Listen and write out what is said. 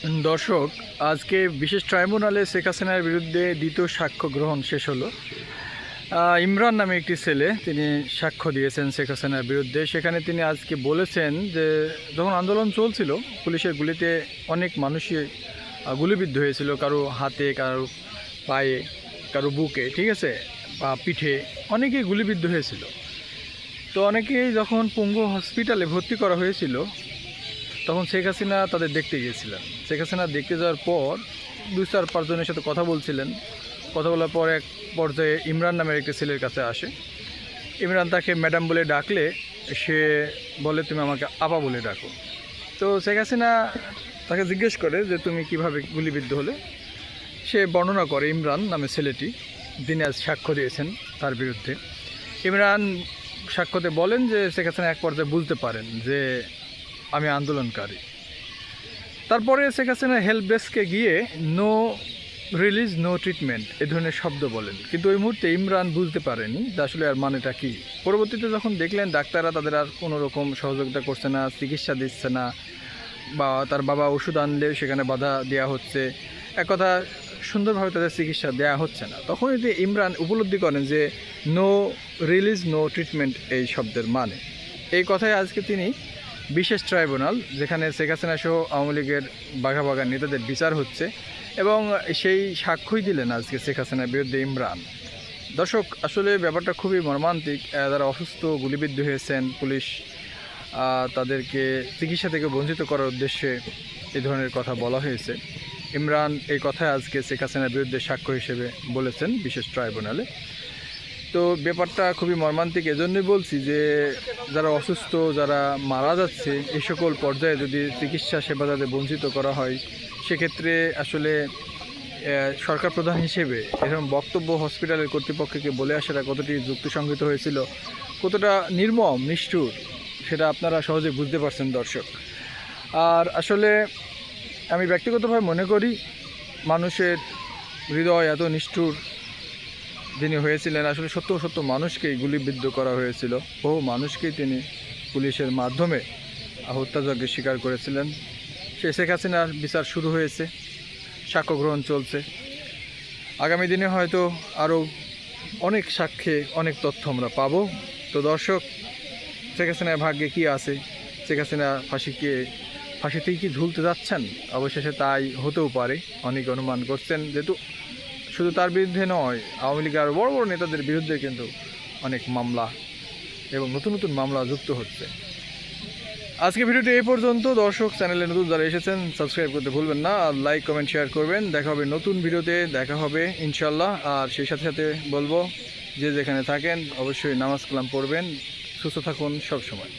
দর্শক, আজকে বিশেষ ট্রাইব্যুনালে শেখ হাসিনার বিরুদ্ধে দ্বিতীয় সাক্ষ্য গ্রহণ শেষ হলো। ইমরান নামে একটি ছেলে তিনি সাক্ষ্য দিয়েছেন শেখ হাসিনার বিরুদ্ধে। সেখানে তিনি আজকে বলেছেন যে যখন আন্দোলন চলছিল পুলিশের গুলিতে অনেক মানুষই গুলিবিদ্ধ হয়েছিল, কারো হাতে, কারো পায়ে, কারো বুকে, ঠিক আছে, বা পিঠে, অনেকেই গুলিবিদ্ধ হয়েছিল। তো অনেকেই যখন পঙ্গু হসপিটালে ভর্তি করা হয়েছিল তখন শেখ হাসিনা তাদের দেখতে গিয়েছিলেন। শেখ হাসিনা দেখতে যাওয়ার পর 2-4-5 জনের সাথে কথা বলছিলেন। কথা বলার পর এক পর্যায়ে ইমরান নামের একটি ছেলের কাছে আসে। ইমরান তাকে ম্যাডাম বলে ডাকলে সে বলে, তুমি আমাকে আপা বলে ডাকো। তো শেখ হাসিনা তাকে জিজ্ঞেস করে যে তুমি কিভাবে গুলিবিদ্ধ হলে। সে বর্ণনা করে ইমরান নামে ছেলেটি, যিনি আজ সাক্ষ্য দিয়েছেন তার বিরুদ্ধে। ইমরান সাক্ষ্যতে বলেন যে শেখ হাসিনা এক পর্যায়ে বুঝতে পারেন যে আমি আন্দোলনকারী। তারপরে শেখ হাসিনা হেল্প ডেস্কে গিয়ে নো রিলিজ নো ট্রিটমেন্ট এ ধরনের শব্দ বলেন, কিন্তু ওই মুহূর্তে ইমরান বুঝতে পারেনি যে আসলে আর মানেটা কী। পরবর্তীতে যখন দেখলেন ডাক্তাররা তাদের আর কোনো রকম সহযোগিতা করছে না, চিকিৎসা দিচ্ছে না, বা তার বাবা ওষুধ আনলে সেখানে বাধা দেওয়া হচ্ছে, এক কথা সুন্দরভাবে তাদের চিকিৎসা দেওয়া হচ্ছে না, তখন এতে ইমরান উপলব্ধি করেন যে নো রিলিজ নো ট্রিটমেন্ট এই শব্দের মানে। এই কথায় আজকে তিনি বিশেষ ট্রাইব্যুনাল, যেখানে শেখ হাসিনা সহ আওয়ামী লীগের বাঘা বাঘা নেতাদের বিচার হচ্ছে, এবং সেই সাক্ষ্যই দিলেন আজকে শেখ হাসিনার বিরুদ্ধে ইমরান। দর্শক, আসলে ব্যাপারটা খুবই মর্মান্তিক। যারা অসুস্থ, গুলিবিদ্ধ হয়েছেন, পুলিশ তাদেরকে চিকিৎসা থেকে বঞ্চিত করার উদ্দেশ্যে এই ধরনের কথা বলা হয়েছে। ইমরান এই কথায় আজকে শেখ হাসিনার বিরুদ্ধে সাক্ষ্য হিসেবে বলেছেন বিশেষ ট্রাইব্যুনালে। তো ব্যাপারটা খুবই মর্মান্তিক। এজন্যই বলছি যে যারা অসুস্থ, যারা মারা যাচ্ছে, এই সকল পর্যায়ে যদি চিকিৎসা সেবা তাদের বঞ্চিত করা হয়, সেক্ষেত্রে আসলে সরকার প্রধান হিসেবে এরকম বক্তব্য হসপিটালের কর্তৃপক্ষকে বলে আসাটা কতটি যুক্তিসঙ্গত হয়েছিল, কতটা নির্মম, নিষ্ঠুর, সেটা আপনারা সহজে বুঝতে পারছেন দর্শক। আর আসলে আমি ব্যক্তিগতভাবে মনে করি মানুষের হৃদয় এত নিষ্ঠুর যিনি হয়েছিলেন, আসলে শত মানুষকেই গুলিবিদ্ধ করা হয়েছিল, বহু মানুষকেই তিনি পুলিশের মাধ্যমে হত্যাযজ্ঞের শিকার করেছিলেন। সেই শেখ হাসিনার বিচার শুরু হয়েছে, সাক্ষ্য গ্রহণ চলছে। আগামী দিনে হয়তো আরও অনেক সাক্ষ্যে অনেক তথ্য আমরা পাবো। তো দর্শক, শেখ হাসিনার ভাগ্যে কী আছে? শেখ হাসিনা ফাঁসিতেই কি ঝুলতে যাচ্ছেন? অবশেষে তাই হতেও পারে, অনেক অনুমান করছেন, যেহেতু শুধু তার বিরুদ্ধে নয়, আওয়ামী লীগের আরও বড় বড় নেতাদের বিরুদ্ধে কিন্তু অনেক মামলা এবং নতুন নতুন মামলা যুক্ত হচ্ছে। আজকে ভিডিওটি এই পর্যন্ত। দর্শক, চ্যানেলে নতুন যারা এসেছেন সাবস্ক্রাইব করতে ভুলবেন না, আর লাইক কমেন্ট শেয়ার করবেন। দেখা হবে নতুন ভিডিওতে, দেখা হবে ইনশাল্লাহ। আর সেই সাথে সাথে বলবো, যে যেখানে থাকেন অবশ্যই নামাজ কালাম পড়বেন। সুস্থ থাকুন সব সময়।